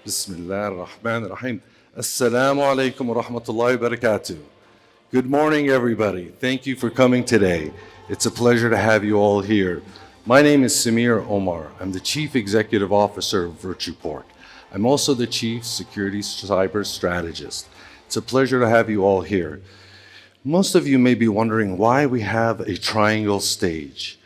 Bismillah ar-Rahman ar-Rahim. Assalamu alaikum wa rahmatullahi wa barakatuh. Good morning, everybody. Thank you for coming today. It's a pleasure to have you all here. My name is Samir Omar. I'm the Chief Executive Officer of VirtuPort. I'm also the Chief Security Cyber Strategist. It's a pleasure to have you all here. Most of you may be wondering why we have a triangle stage.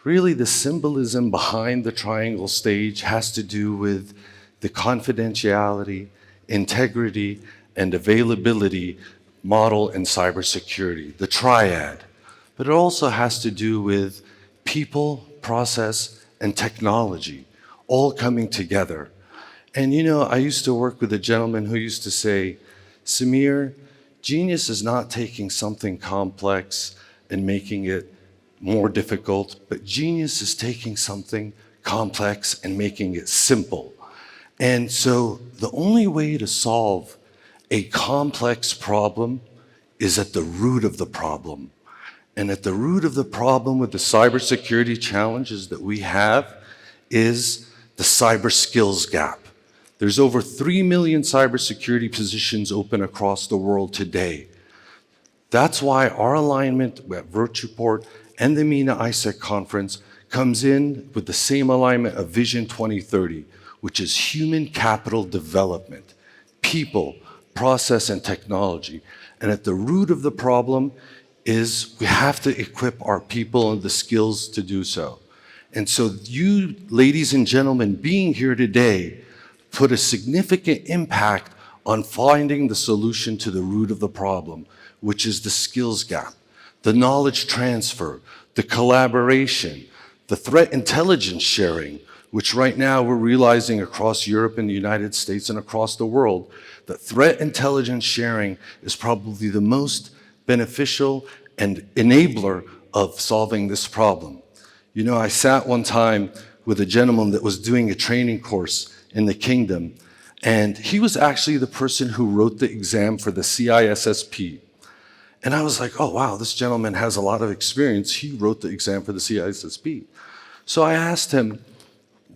Really, the symbolism behind the triangle stage has to do with the confidentiality, integrity, and availability model in cybersecurity, the triad. But it also has to do with people, process, and technology all coming together. And you know, I used to work with a gentleman who used to say, Samir, genius is not taking something complex and making it more difficult, but genius is taking something complex and making it simple. And so the only way to solve a complex problem is at the root of the problem. And at the root of the problem with the cybersecurity challenges that we have is the cyber skills gap. There's over 3 million cybersecurity positions open across the world today. That's why our alignment at VirtuPort and the MENA ISC conference comes in with the same alignment of Vision 2030, which is human capital development, people, process, and technology. And at the root of the problem is we have to equip our people and the skills to do so. And so you, ladies and gentlemen, being here today, put a significant impact on finding the solution to the root of the problem, which is the skills gap, the knowledge transfer, the collaboration, the threat intelligence sharing, which right now we're realizing across Europe and the United States and across the world, that threat intelligence sharing is probably the most beneficial and enabler of solving this problem. You know, I sat one time with a gentleman that was doing a training course in the kingdom, and he was actually the person who wrote the exam for the CISSP. And I was like, oh wow, this gentleman has a lot of experience. He wrote the exam for the CISSP. So I asked him,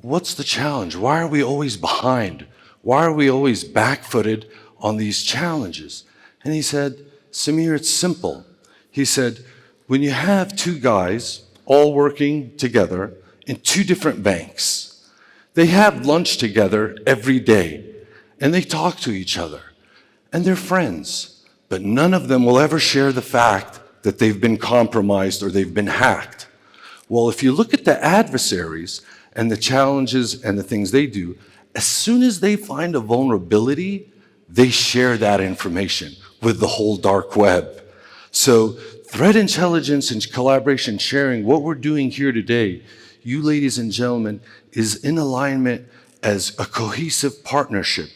what's the challenge? Why are we always behind? Why are we always back-footed on these challenges? And he said, Samir, it's simple. He said, when you have two guys all working together in two different banks, they have lunch together every day, and they talk to each other, and they're friends, but none of them will ever share the fact that they've been compromised or they've been hacked. Well, if you look at the adversaries and the challenges and the things they do, as soon as they find a vulnerability, they share that information with the whole dark web. So threat intelligence and collaboration sharing, what we're doing here today, you ladies and gentlemen, is in alignment as a cohesive partnership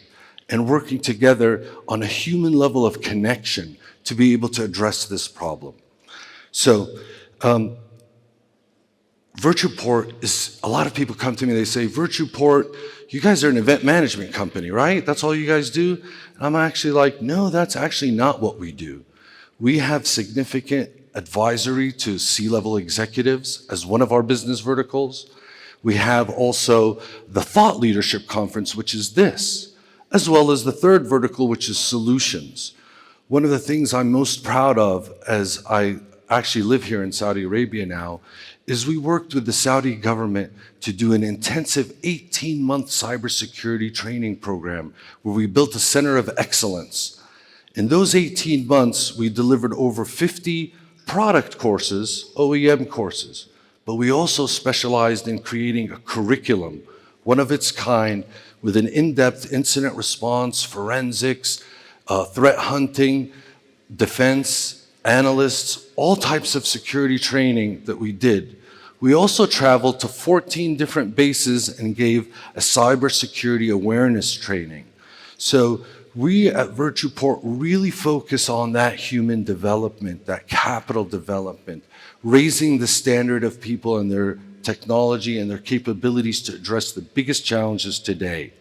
and working together on a human level of connection to be able to address this problem. So, VirtuPort is, a lot of people come to me, they say, VirtuPort, you guys are an event management company, right? That's all you guys do? And I'm actually like, no, that's actually not what we do. We have significant advisory to C-level executives as one of our business verticals. We have also the Thought Leadership Conference, which is this, as well as the third vertical, which is solutions. One of the things I'm most proud of as I actually live here in Saudi Arabia now is we worked with the Saudi government to do an intensive 18-month cybersecurity training program where we built a center of excellence. In those 18 months, we delivered over 50 product courses, OEM courses, but we also specialized in creating a curriculum, one of its kind, with an in-depth incident response, forensics, threat hunting, defense, analysts, all types of security training that we did. We also traveled to 14 different bases and gave a cybersecurity awareness training. So we at VirtuPort really focus on that human development, that capital development, raising the standard of people and their technology and their capabilities to address the biggest challenges today.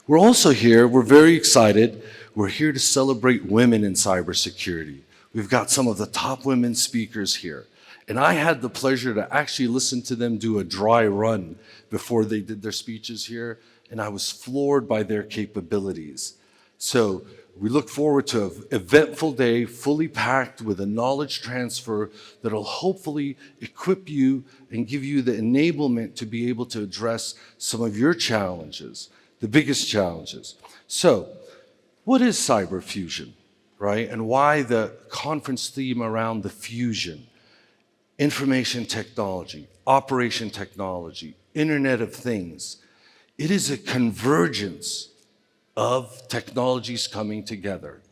We're also here, we're very excited, we're here to celebrate women in cybersecurity. We've got some of the top women speakers here. And I had the pleasure to actually listen to them do a dry run before they did their speeches here. and I was floored by their capabilities. So we look forward to an eventful day, fully packed with a knowledge transfer that'll hopefully equip you and give you the enablement to be able to address some of your challenges, the biggest challenges. So, what is cyber fusion, right? And why the conference theme around the fusion? Information technology, operation technology, Internet of Things. It is a convergence of technologies coming together.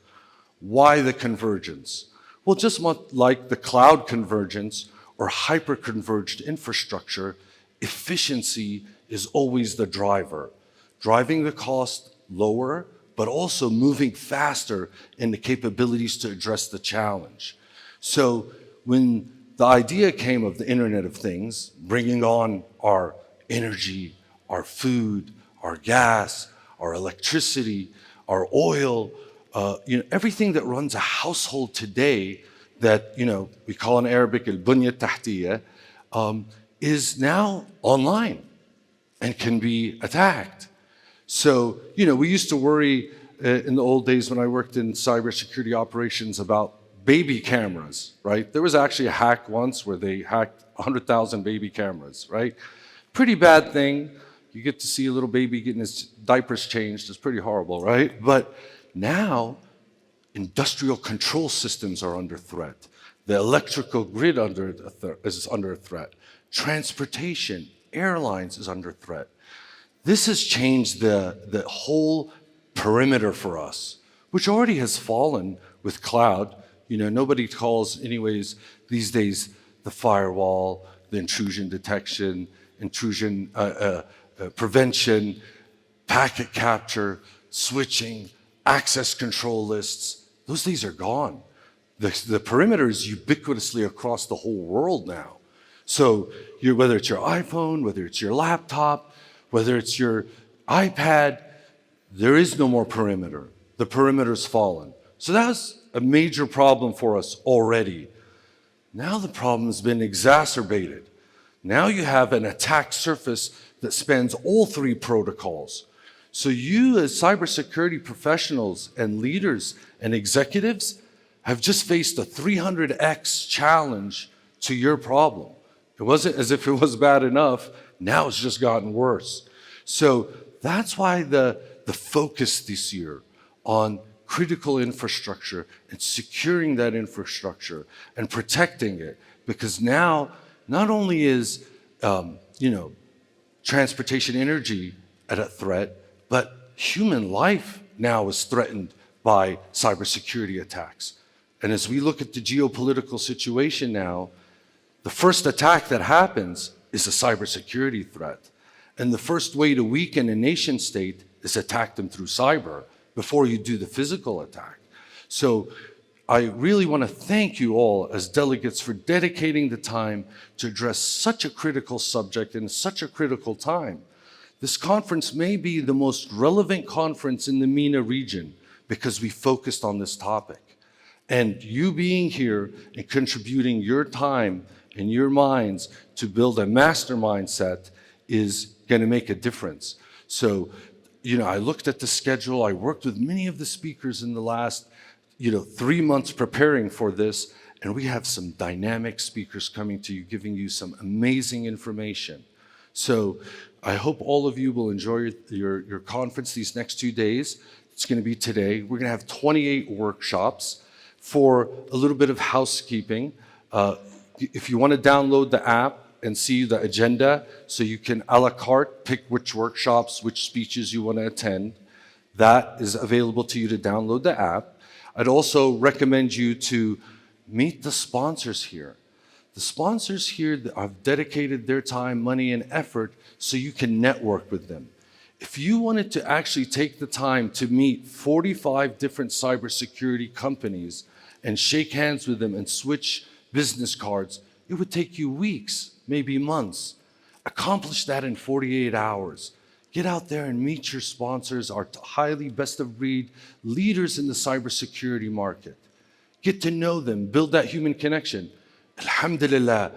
Why the convergence? Well, just like the cloud convergence or hyper-converged infrastructure, efficiency is always the driver, driving the cost lower, but also moving faster in the capabilities to address the challenge. So when the idea came of the Internet of Things, bringing on our energy, our food, our gas, our electricity, our oil, everything that runs a household today that, we call in Arabic al-bunya tahtiya, is now online and can be attacked. So, we used to worry in the old days when I worked in cybersecurity operations about baby cameras, right? There was actually a hack once where they hacked 100,000 baby cameras, right? Pretty bad thing. You get to see a little baby getting his diapers changed. It's pretty horrible, right? But now, industrial control systems are under threat. The electrical grid is under threat. Transportation, airlines is under threat. This has changed the whole perimeter for us, which already has fallen with cloud. Nobody calls, anyways, these days, the firewall, the intrusion detection, intrusion prevention, packet capture, switching, access control lists. Those days are gone. The perimeter is ubiquitously across the whole world now. So whether it's your iPhone, whether it's your laptop, whether it's your iPad, there is no more perimeter. The perimeter's fallen. So that's a major problem for us already. Now the problem has been exacerbated. Now you have an attack surface that spans all three protocols. So you as cybersecurity professionals and leaders and executives have just faced a 300x challenge to your problem. It wasn't as if it was bad enough, now it's just gotten worse. So that's why the focus this year on critical infrastructure and securing that infrastructure and protecting it, because now not only is transportation energy at a threat, but human life now is threatened by cybersecurity attacks. And as we look at the geopolitical situation now, the first attack that happens is a cybersecurity threat. And the first way to weaken a nation state is attack them through cyber before you do the physical attack. So I really want to thank you all as delegates for dedicating the time to address such a critical subject in such a critical time. This conference may be the most relevant conference in the MENA region because we focused on this topic. And you being here and contributing your time and your minds to build a master mindset is going to make a difference. So, I looked at the schedule. I worked with many of the speakers in the last 3 months preparing for this, and we have some dynamic speakers coming to you, giving you some amazing information. So I hope all of you will enjoy your conference these next 2 days. It's going to be today. We're going to have 28 workshops. For a little bit of housekeeping, if you want to download the app and see the agenda, so you can a la carte pick which workshops, which speeches you want to attend, that is available to you to download the app. I'd also recommend you to meet the sponsors here. The sponsors here have dedicated their time, money, and effort so you can network with them. If you wanted to actually take the time to meet 45 different cybersecurity companies and shake hands with them and switch business cards, it would take you weeks, maybe months. Accomplish that in 48 hours. Get out there and meet your sponsors, our highly best-of-breed leaders in the cybersecurity market. Get to know them, build that human connection. Alhamdulillah,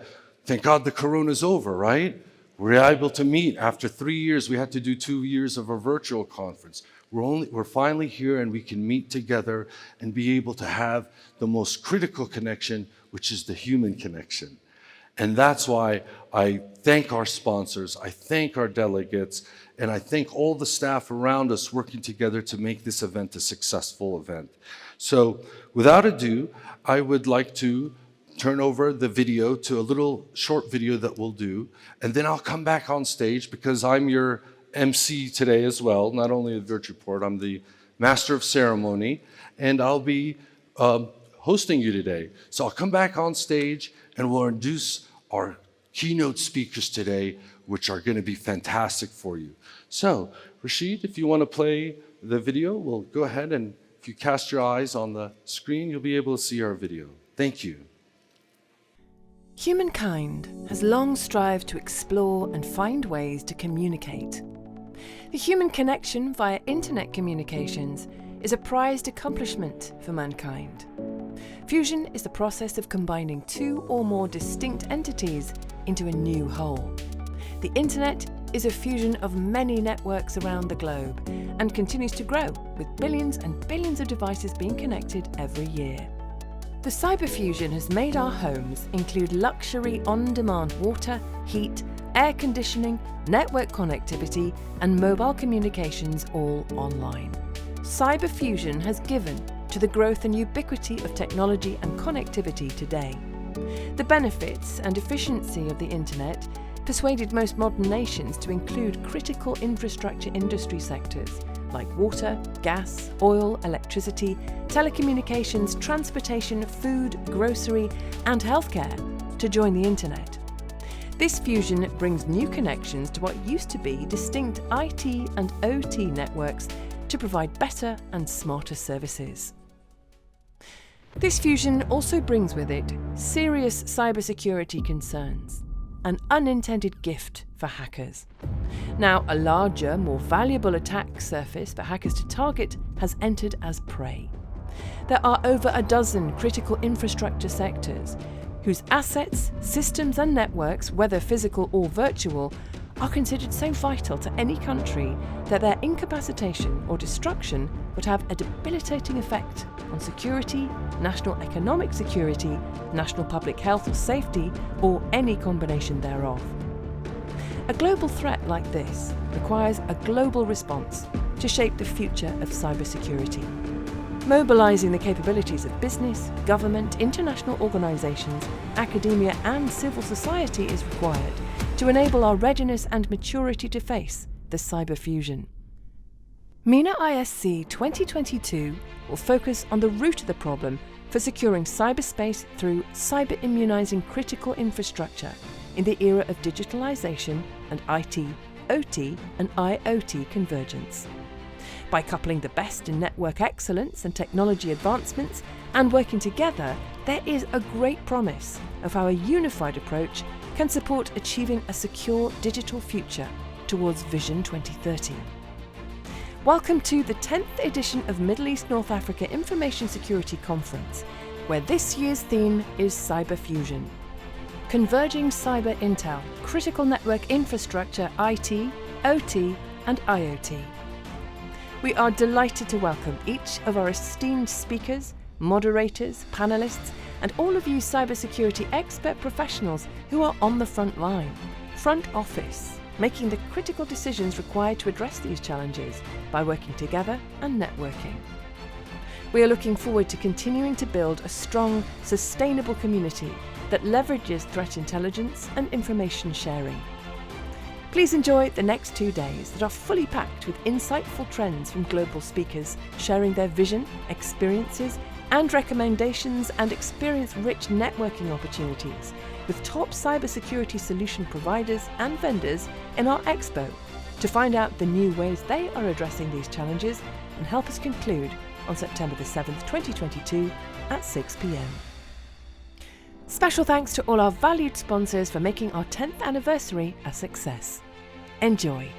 thank God the corona's over, right? We're able to meet after 3 years. We had to do 2 years of a virtual conference. We're finally here and we can meet together and be able to have the most critical connection, which is the human connection. And that's why I thank our sponsors, I thank our delegates, and I thank all the staff around us working together to make this event a successful event. So without ado, I would like to turn over the video to a little short video that we'll do, and then I'll come back on stage because I'm your MC today as well, not only at VirtuPort, I'm the Master of Ceremony, and I'll be hosting you today. So I'll come back on stage and we'll introduce our keynote speakers today, which are going to be fantastic for you. So, Rashid, if you want to play the video, we'll go ahead, and if you cast your eyes on the screen, you'll be able to see our video. Thank you. Humankind has long strived to explore and find ways to communicate. The human connection via internet communications is a prized accomplishment for mankind. Fusion is the process of combining two or more distinct entities into a new whole. The internet is a fusion of many networks around the globe and continues to grow, with billions and billions of devices being connected every year. The cyber fusion has made our homes include luxury on-demand water, heat, air conditioning, network connectivity, and mobile communications all online. Cyber fusion has given to the growth and ubiquity of technology and connectivity today. The benefits and efficiency of the internet persuaded most modern nations to include critical infrastructure industry sectors like water, gas, oil, electricity, telecommunications, transportation, food, grocery, and healthcare to join the internet. This fusion brings new connections to what used to be distinct IT and OT networks to provide better and smarter services. This fusion also brings with it serious cybersecurity concerns, an unintended gift for hackers. Now, a larger, more valuable attack surface for hackers to target has entered as prey. There are over a dozen critical infrastructure sectors whose assets, systems and networks, whether physical or virtual, are considered so vital to any country that their incapacitation or destruction would have a debilitating effect on security, national economic security, national public health or safety, or any combination thereof. A global threat like this requires a global response to shape the future of cybersecurity. Mobilising the capabilities of business, government, international organisations, academia and civil society is required to enable our readiness and maturity to face the cyber fusion. MENA ISC 2022 will focus on the root of the problem for securing cyberspace through cyber-immunising critical infrastructure in the era of digitalisation and IT, OT and IoT convergence. By coupling the best in network excellence and technology advancements and working together, there is a great promise of how a unified approach can support achieving a secure digital future towards Vision 2030. Welcome to the 10th edition of Middle East North Africa Information Security Conference, where this year's theme is Cyber Fusion. Converging Cyber Intel, Critical Network Infrastructure IT, OT and IoT. We are delighted to welcome each of our esteemed speakers, moderators, panelists, and all of you cybersecurity expert professionals who are on the front line, front office, making the critical decisions required to address these challenges by working together and networking. We are looking forward to continuing to build a strong, sustainable community that leverages threat intelligence and information sharing. Please enjoy the next 2 days that are fully packed with insightful trends from global speakers sharing their vision, experiences, and recommendations and experience-rich networking opportunities with top cybersecurity solution providers and vendors in our expo to find out the new ways they are addressing these challenges and help us conclude on September the 7th, 2022 at 6 p.m. Special thanks to all our valued sponsors for making our 10th anniversary a success. Enjoy.